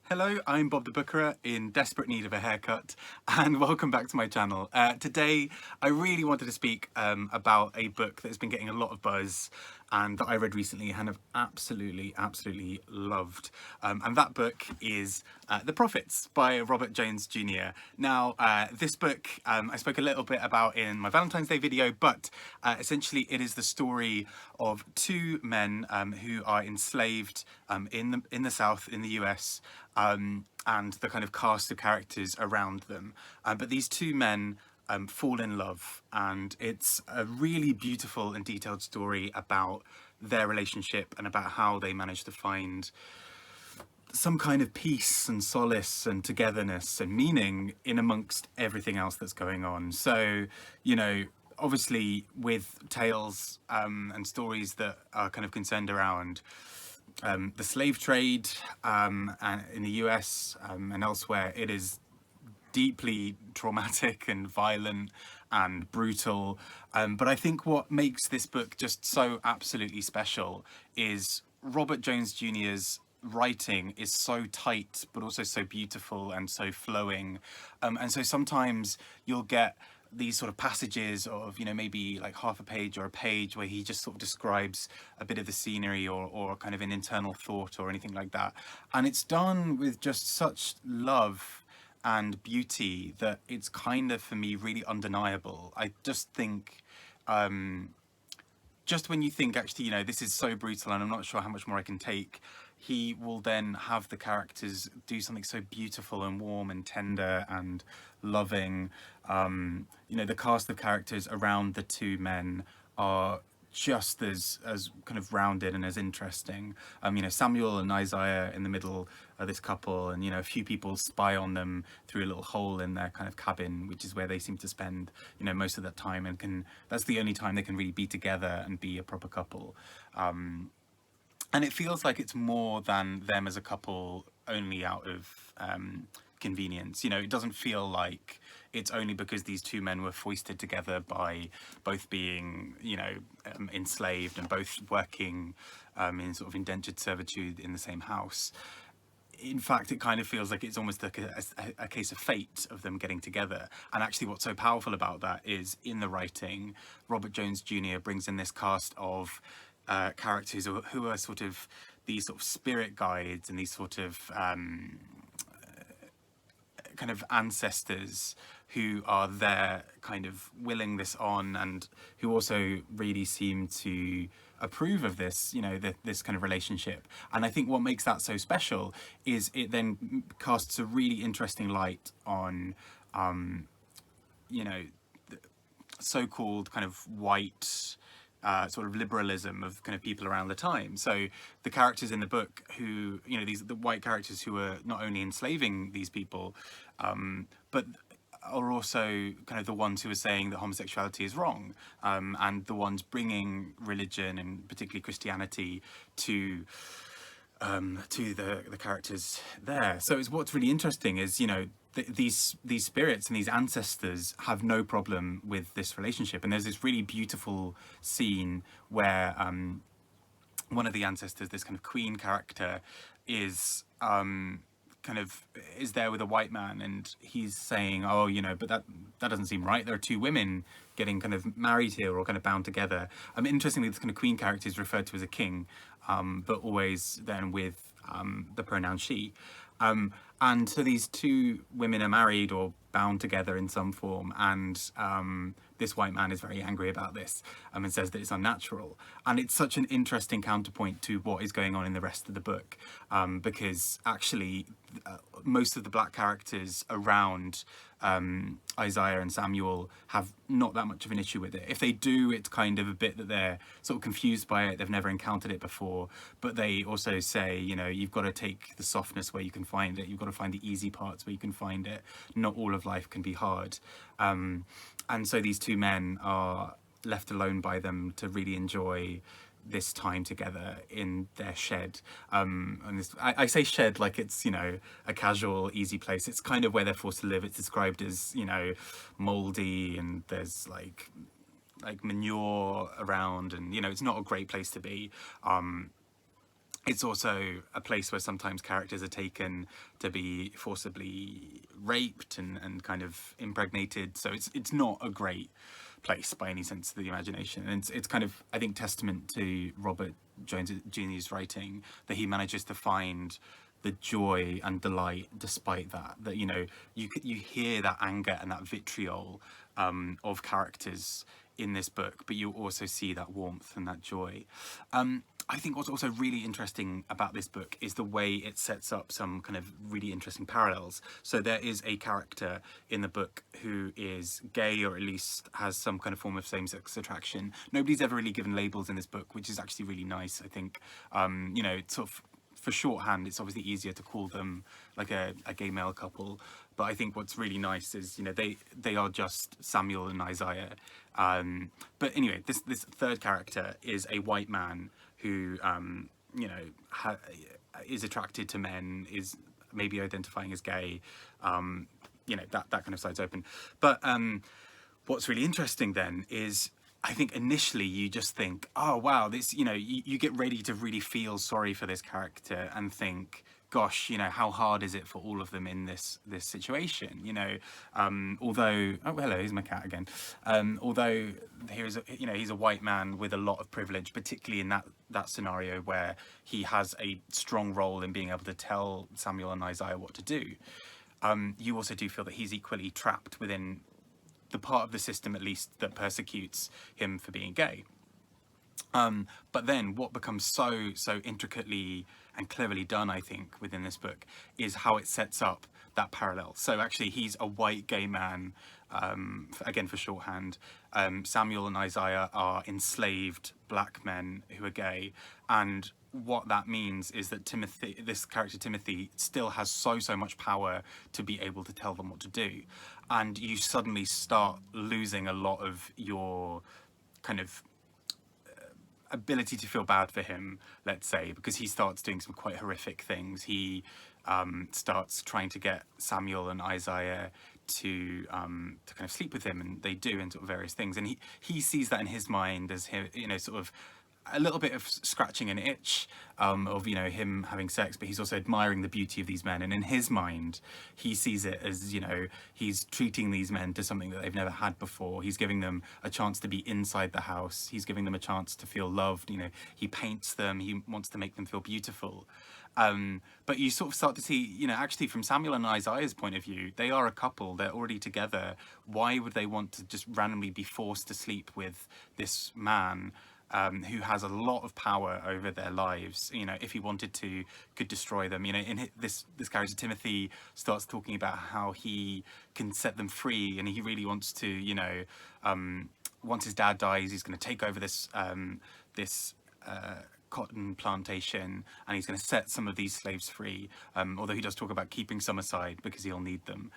Hello, I'm Bob the Bookerer in desperate need of a haircut, and welcome back to my channel. Today, I really wanted to speak about a book that has been getting a lot of buzz and that I read recently and have absolutely loved. And that book is The Prophets by Robert Jones Jr. Now, this book I spoke a little bit about in my Valentine's Day video, but essentially it is the story of two men who are enslaved in the South, in the US, and the kind of cast of characters around them. But these two men fall in love, and it's a really beautiful and detailed story about their relationship and about how they manage to find some kind of peace and solace and togetherness and meaning in amongst everything else that's going on. So, obviously with tales and stories that are kind of concerned around the slave trade in the US and elsewhere, it is deeply traumatic and violent and brutal. But I think what makes this book just so absolutely special is Robert Jones Jr.'s writing is so tight but also so beautiful and so flowing, and so sometimes you'll get these sort of passages of maybe like half a page or a page where he just sort of describes a bit of the scenery or kind of an internal thought or anything like that, and it's done with just such love and beauty that it's kind of, for me, really undeniable. I just think just when you think, actually, this is so brutal and I'm not sure how much more I can take, he will then have the characters do something so beautiful and warm and tender and loving. The cast of characters around the two men are just as kind of rounded and as interesting. Samuel and Isaiah in the middle are this couple, and a few people spy on them through a little hole in their kind of cabin, which is where they seem to spend most of that time, and that's the only time they can really be together and be a proper couple. And it feels like it's more than them as a couple only out of convenience. It doesn't feel like it's only because these two men were foisted together by both being, enslaved and both working in sort of indentured servitude in the same house. In fact, it kind of feels like it's almost like a case of fate of them getting together. And actually what's so powerful about that is, in the writing, Robert Jones Jr. brings in this cast of characters who are sort of these sort of spirit guides and these sort of kind of ancestors who are there kind of willing this on, and who also really seem to approve of this, this kind of relationship. And I think what makes that so special is it then casts a really interesting light on so-called kind of white sort of liberalism of kind of people around the time. So the characters in the book who, the white characters who are not only enslaving these people, but are also kind of the ones who are saying that homosexuality is wrong, and the ones bringing religion and particularly Christianity to the characters there. So it's, what's really interesting is, these spirits and these ancestors have no problem with this relationship. And there's this really beautiful scene where one of the ancestors, this kind of queen character, is is there with a white man, and he's saying, oh, but that doesn't seem right. There are two women getting kind of married here or kind of bound together. Interestingly, this kind of queen character is referred to as a king, but always then with the pronoun she. And so these two women are married or bound together in some form, and this white man is very angry about this, and says that it's unnatural. And it's such an interesting counterpoint to what is going on in the rest of the book, because actually most of the black characters around Isaiah and Samuel have not that much of an issue with it. If they do, it's kind of a bit that they're sort of confused by it, they've never encountered it before, but they also say, you've got to take the softness where you can find it, you've got to find the easy parts where you can find it, not all of life can be hard. And so these two men are left alone by them to really enjoy this time together in their shed. And I say shed like it's, a casual, easy place. It's kind of where they're forced to live. It's described as, moldy, and there's like manure around, and, it's not a great place to be. it's also a place where sometimes characters are taken to be forcibly raped and kind of impregnated. So it's not a great place by any sense of the imagination. And it's kind of, I think, testament to Robert Jones Jr.'s writing that he manages to find the joy and delight despite that. That, you know, you hear that anger and that vitriol of characters in this book, but you also see that warmth and that joy. I think what's also really interesting about this book is the way it sets up some kind of really interesting parallels. So there is a character in the book who is gay, or at least has some kind of form of same-sex attraction. Nobody's ever really given labels in this book, which is actually really nice, I think. You know, it's sort of, for shorthand, it's obviously easier to call them like a gay male couple. But I think what's really nice is, you know, they are just Samuel and Isaiah. But anyway, this third character is a white man who, you know, is attracted to men, is maybe identifying as gay. You know, that kind of side's open. But what's really interesting then is, I think initially you just think, oh wow, this, you know, you get ready to really feel sorry for this character and think, gosh, you know, how hard is it for all of them in this situation, you know? Although, oh hello, here's my cat again. Although here's you know, he's a white man with a lot of privilege, particularly in that scenario where he has a strong role in being able to tell Samuel and Isaiah what to do. You also do feel that he's equally trapped within the part of the system, at least, that persecutes him for being gay. But then what becomes so intricately and cleverly done, I think, within this book is how it sets up that parallel. So actually he's a white gay man, again for shorthand. Samuel and Isaiah are enslaved black men who are gay, and what that means is that Timothy, this character Timothy, still has so much power to be able to tell them what to do. And you suddenly start losing a lot of your kind of ability to feel bad for him, let's say, because he starts doing some quite horrific things. He starts trying to get Samuel and Isaiah to kind of sleep with him, and they do, and sort of various things. And he sees that in his mind as him, you know, sort of a little bit of scratching an itch of, you know, him having sex, but he's also admiring the beauty of these men. And in his mind, he sees it as, you know, he's treating these men to something that they've never had before. He's giving them a chance to be inside the house. He's giving them a chance to feel loved. You know, he paints them. He wants to make them feel beautiful. But you sort of start to see, you know, actually from Samuel and Isaiah's point of view, they are a couple. They're already together. Why would they want to just randomly be forced to sleep with this man who has a lot of power over their lives? You know, if he wanted to, could destroy them. You know, in this character Timothy starts talking about how he can set them free, and he really wants to, you know, once his dad dies, he's going to take over this cotton plantation, and he's going to set some of these slaves free, although he does talk about keeping some aside because he'll need them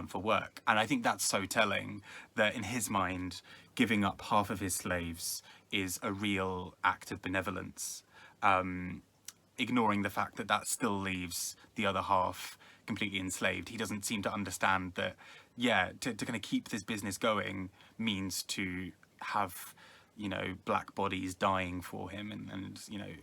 for work. And I think that's so telling that in his mind, giving up half of his slaves is a real act of benevolence, ignoring the fact that that still leaves the other half completely enslaved. He doesn't seem to understand that, yeah, to kind of keep this business going means to have, you know, black bodies dying for him, and you know,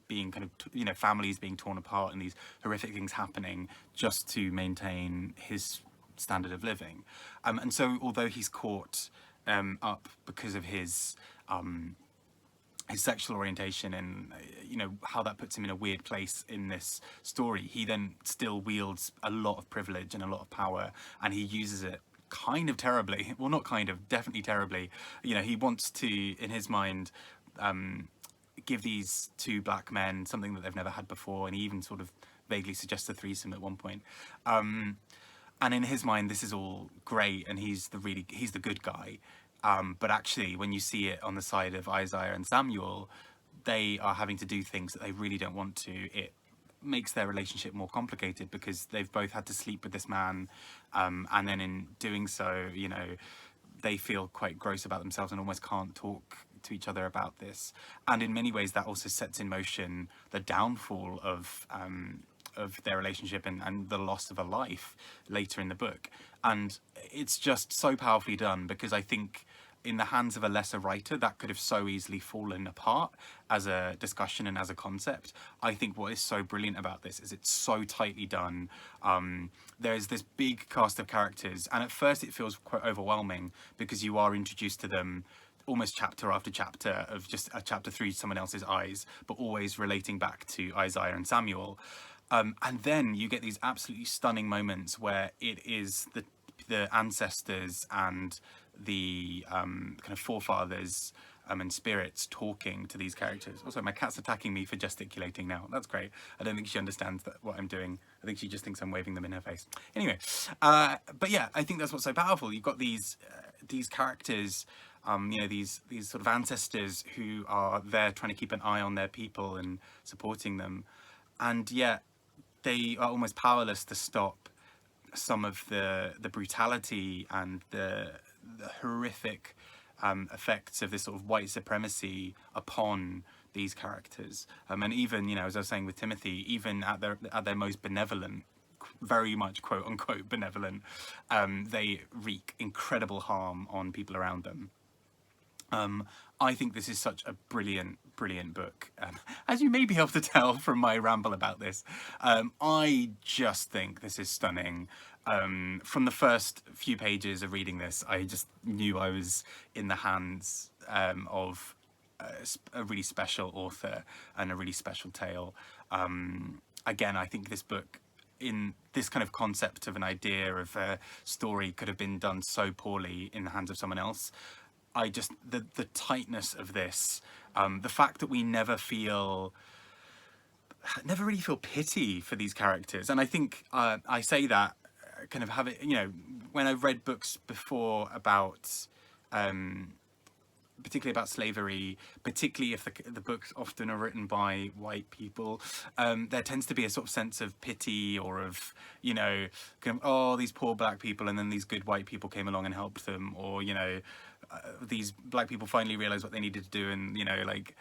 being kind of, you know, families being torn apart and these horrific things happening just to maintain his standard of living. And so although he's caught up because of his sexual orientation, and you know how that puts him in a weird place in this story, he then still wields a lot of privilege and a lot of power, and he uses it kind of terribly. Well, not kind of, definitely terribly. You know, he wants to, in his mind, give these two black men something that they've never had before, and he even sort of vaguely suggests a threesome at one point. And in his mind, this is all great, and he's the good guy. But actually, when you see it on the side of Isaiah and Samuel, they are having to do things that they really don't want to. It makes their relationship more complicated because they've both had to sleep with this man, and then in doing so, you know, they feel quite gross about themselves and almost can't talk to each other about this. And in many ways, that also sets in motion the downfall of their relationship, and the loss of a life later in the book. And it's just so powerfully done, because I think in the hands of a lesser writer, that could have so easily fallen apart as a discussion and as a concept. I think what is so brilliant about this is it's so tightly done. There's this big cast of characters, and at first it feels quite overwhelming because you are introduced to them almost chapter after chapter of just a chapter through someone else's eyes, but always relating back to Isaiah and Samuel. And then you get these absolutely stunning moments where it is the ancestors and the kind of forefathers and spirits talking to these characters. Also, my cat's attacking me for gesticulating now. That's great. I don't think she understands what I'm doing. I think she just thinks I'm waving them in her face. Anyway, but yeah, I think that's what's so powerful. You've got these characters, you know, these sort of ancestors who are there trying to keep an eye on their people and supporting them, and yet they are almost powerless to stop some of the brutality and the horrific effects of this sort of white supremacy upon these characters. And even, you know, as I was saying with Timothy, even at their most benevolent, very much quote unquote benevolent, they wreak incredible harm on people around them. I think this is such a brilliant book. As you may be able to tell from my ramble about this, I just think this is stunning. From the first few pages of reading this, I just knew I was in the hands of a really special author and a really special tale. Again, I think this book, in this kind of concept of an idea of a story, could have been done so poorly in the hands of someone else. The tightness of this, the fact that we never really feel pity for these characters. And I think I say that kind of have it, you know, when I've read books before about particularly about slavery, particularly if the books often are written by white people, there tends to be a sort of sense of pity, or of, you know, kind of, oh, these poor black people, and then these good white people came along and helped them, or, you know, these black people finally realized what they needed to do and, you know, like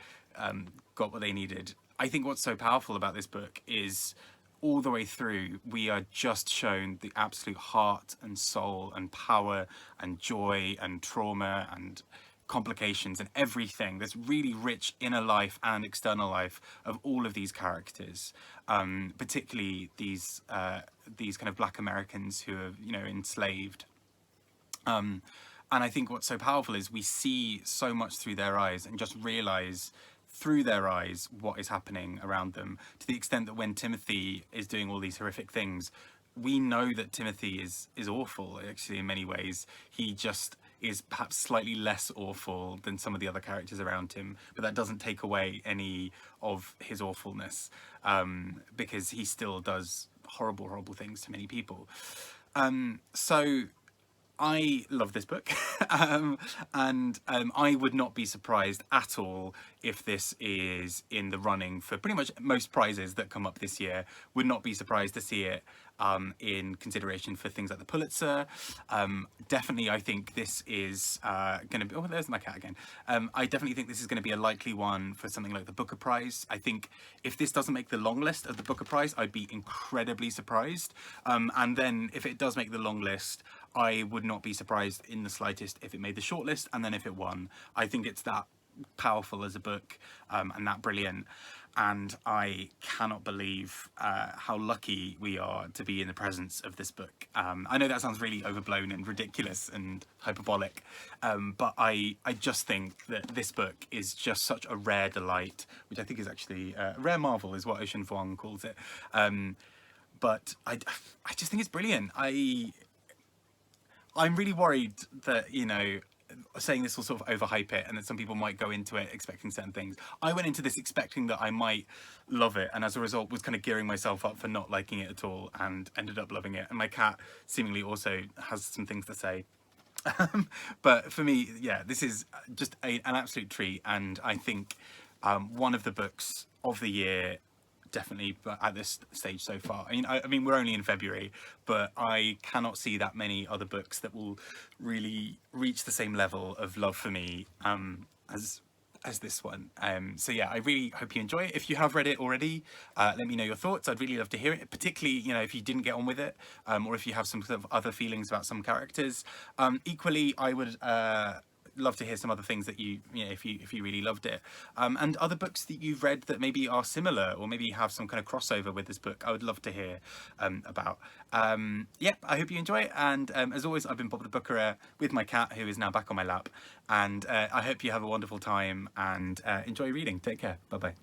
got what they needed. I think what's so powerful about this book is all the way through we are just shown the absolute heart and soul and power and joy and trauma and complications and everything, this really rich inner life and external life of all of these characters, particularly these kind of black Americans who are, you know, enslaved. And I think what's so powerful is we see so much through their eyes and just realize through their eyes what is happening around them, to the extent that when Timothy is doing all these horrific things, we know that Timothy is awful, actually, in many ways. He just is perhaps slightly less awful than some of the other characters around him, but that doesn't take away any of his awfulness, because he still does horrible things to many people. So I love this book, and I would not be surprised at all if this is in the running for pretty much most prizes that come up this year. Would not be surprised to see it in consideration for things like the Pulitzer. Definitely, I think this is going to be... Oh, there's my cat again. I definitely think this is going to be a likely one for something like the Booker Prize. I think if this doesn't make the long list of the Booker Prize, I'd be incredibly surprised. And then if it does make the long list, I would not be surprised in the slightest if it made the shortlist, and then if it won. I think it's that powerful as a book, and that brilliant. And I cannot believe how lucky we are to be in the presence of this book. I know that sounds really overblown and ridiculous and hyperbolic, but I just think that this book is just such a rare delight, which I think is actually a rare marvel, is what Ocean Vuong calls it. But I just think it's brilliant. I'm really worried that, you know, saying this will sort of overhype it and that some people might go into it expecting certain things. I went into this expecting that I might love it, and as a result was kind of gearing myself up for not liking it at all, and ended up loving it. And my cat seemingly also has some things to say. But for me, yeah, this is just an absolute treat, and I think one of the books of the year, definitely, but at this stage so far. I mean, we're only in February, but I cannot see that many other books that will really reach the same level of love for me as this one. So yeah, I really hope you enjoy it. If you have read it already, let me know your thoughts. I'd really love to hear it, particularly, you know, if you didn't get on with it, or if you have some sort of other feelings about some characters. Equally, I would love to hear some other things that you know, if you really loved it, and other books that you've read that maybe are similar or maybe have some kind of crossover with this book. I would love to hear about. Yeah, I hope you enjoy it. And as always, I've been Bob the Bookerer with my cat, who is now back on my lap. And I hope you have a wonderful time and enjoy reading. Take care. Bye bye.